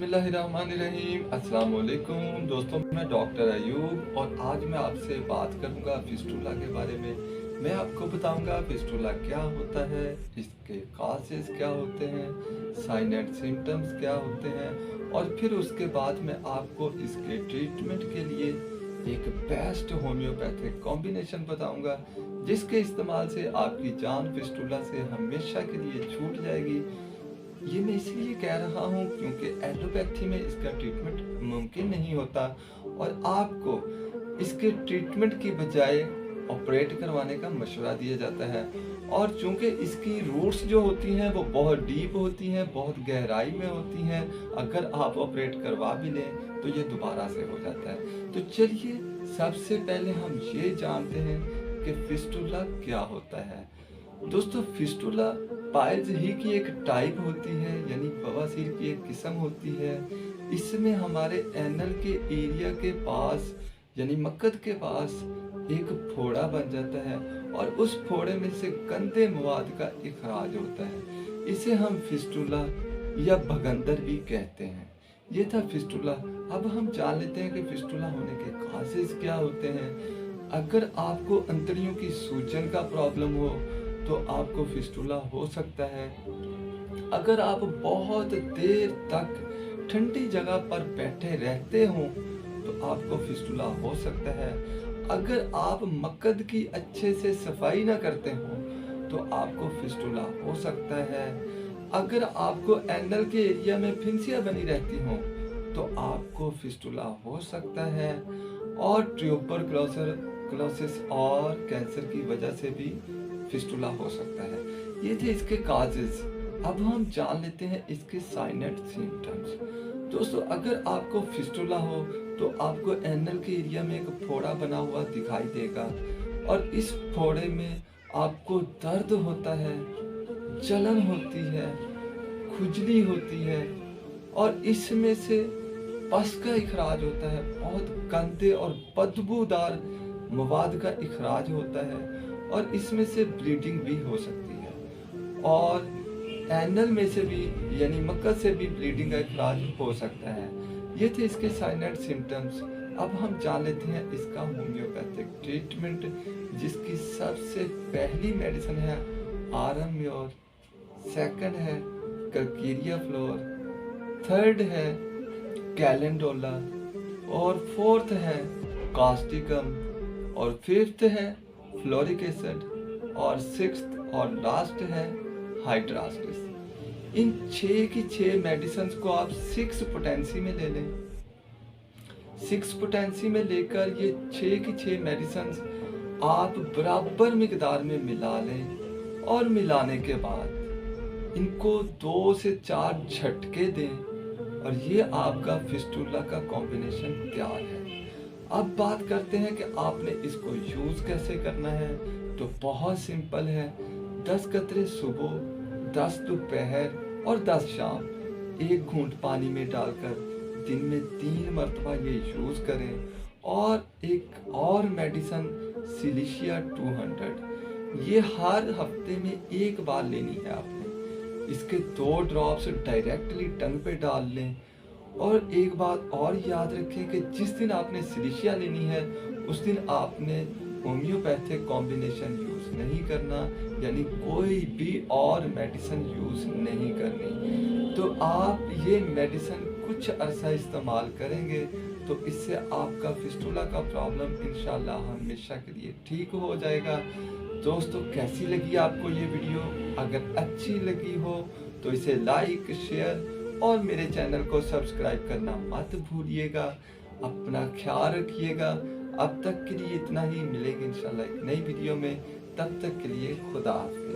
बिस्मिल्लाहिर्रहमानिर्रहीम। अस्सलाम वालेकुम दोस्तों, मैं डॉक्टर अयूब और आज मैं आपसे बात करूंगा फिस्टुला के बारे में। मैं आपको बताऊंगा फिस्टुला क्या होता है, इसके काजेस क्या होते हैं, साइन एंड सिम्टम्स क्या होते हैं और फिर उसके बाद मैं आपको इसके ट्रीटमेंट के लिए एक बेस्ट होम्योपैथिक कॉम्बिनेशन बताऊंगा जिसके इस्तेमाल से आपकी जान फिस्टुला से हमेशा के लिए छूट जाएगी। ये मैं इसलिए कह रहा हूँ क्योंकि एलोपैथी में इसका ट्रीटमेंट मुमकिन नहीं होता और आपको इसके ट्रीटमेंट की बजाय ऑपरेट करवाने का मशवरा दिया जाता है। और चूंकि इसकी रूट्स जो होती हैं वो बहुत डीप होती हैं, बहुत गहराई में होती हैं, अगर आप ऑपरेट करवा भी लें तो ये दोबारा से हो जाता है। तो चलिए सबसे पहले हम ये जानते हैं कि फिस्टुला क्या होता है। दोस्तों, फिस्टुला पाइल्स ही की एक टाइप होती है, यानी बवासीर की एक किस्म होती है। इसमें हमारे एनल के एरिया के पास यानी मक्कद के पास एक फोड़ा बन जाता है और उस फोड़े में से गंदे मवाद का इखराज होता है। इसे हम फिस्टुला या भगंदर भी कहते हैं। ये था फिस्टुला। अब हम जान लेते हैं कि फिस्टुला होने के काजेस क्या होते हैं। अगर आपको अंतड़ियों की सूजन का प्रॉब्लम हो तो आपको फिस्टुला हो सकता है। अगर आप बहुत देर तक ठंडी जगह पर बैठे रहते हो तो आपको फिस्टुला हो सकता है। अगर आप मक्कद की अच्छे से सफाई ना करते हो तो आपको फिस्टुला हो सकता है। अगर आपको एनल के एरिया में फिंसियाँ बनी रहती हो तो आपको फिस्टुला हो सकता है। और ट्यूबरकुलोसिस और कैंसर की वजह से भी फिस्टुला हो सकता है। ये थे इसके काजेस। अब हम जान लेते हैं इसके साइन एंड सिम्टम्स। दोस्तों, अगर आपको फिस्टुला हो तो आपको एनल के एरिया में एक फोड़ा बना हुआ दिखाई देगा और इस फोड़े में आपको दर्द होता है, जलन होती है, खुजली होती है और इसमें से पस का इखराज होता है। बहुत गंदे और बदबूदार मवाद का इखराज होता है और इसमें से ब्लीडिंग भी हो सकती है और एनल में से भी यानी मक्कद से भी ब्लीडिंग का इखराज हो सकता है। ये थे इसके साइन एंड सिम्टम्स। अब हम जान लेते हैं इसका होम्योपैथिक ट्रीटमेंट, जिसकी सबसे पहली मेडिसिन है आरएम म्योर, सेकंड है कल्कीरिया फ्लोर, थर्ड है कैलेंडोला और फोर्थ है कास्टिकम और फिफ्थ है फ्लोरिक एसिड और सिक्स्थ और लास्ट है हाइड्रास्टिस। इन 6 की 6 मेडिसिन को आप 6 पोटेंसी में ले लें। 6 पोटेंसी में लेकर ये 6 की 6 मेडिसिन आप बराबर मिकदार में मिला लें और मिलाने के बाद इनको 2 से 4 झटके दें और ये आपका फिस्टुला का कॉम्बिनेशन तैयार है। अब बात करते हैं कि आपने इसको यूज़ कैसे करना है। तो बहुत सिंपल है। 10 कतरे सुबह, 10 दोपहर और 10 शाम 1 घूंट पानी में डालकर दिन में 3 मरतबा ये यूज़ करें। और एक और मेडिसिन सिलिशिया 200, ये हर हफ्ते में 1 बार लेनी है आपने। इसके 2 ड्रॉप्स डायरेक्टली टंग पे डाल लें। और एक बात और याद रखें कि जिस दिन आपने सिलिशिया लेनी है उस दिन आपने होम्योपैथिक कॉम्बिनेशन यूज़ नहीं करना, यानी कोई भी और मेडिसिन यूज़ नहीं करनी। तो आप ये मेडिसिन कुछ अरसा इस्तेमाल करेंगे तो इससे आपका फिस्टुला का प्रॉब्लम इंशाल्लाह हमेशा के लिए ठीक हो जाएगा। दोस्तों, कैसी लगी आपको ये वीडियो? अगर अच्छी लगी हो तो इसे लाइक, शेयर और मेरे चैनल को सब्सक्राइब करना मत भूलिएगा। अपना ख्याल रखिएगा। अब तक के लिए इतना ही। मिलेंगे इंशाल्लाह एक नई वीडियो में। तब तक के लिए खुदा हाफिज़।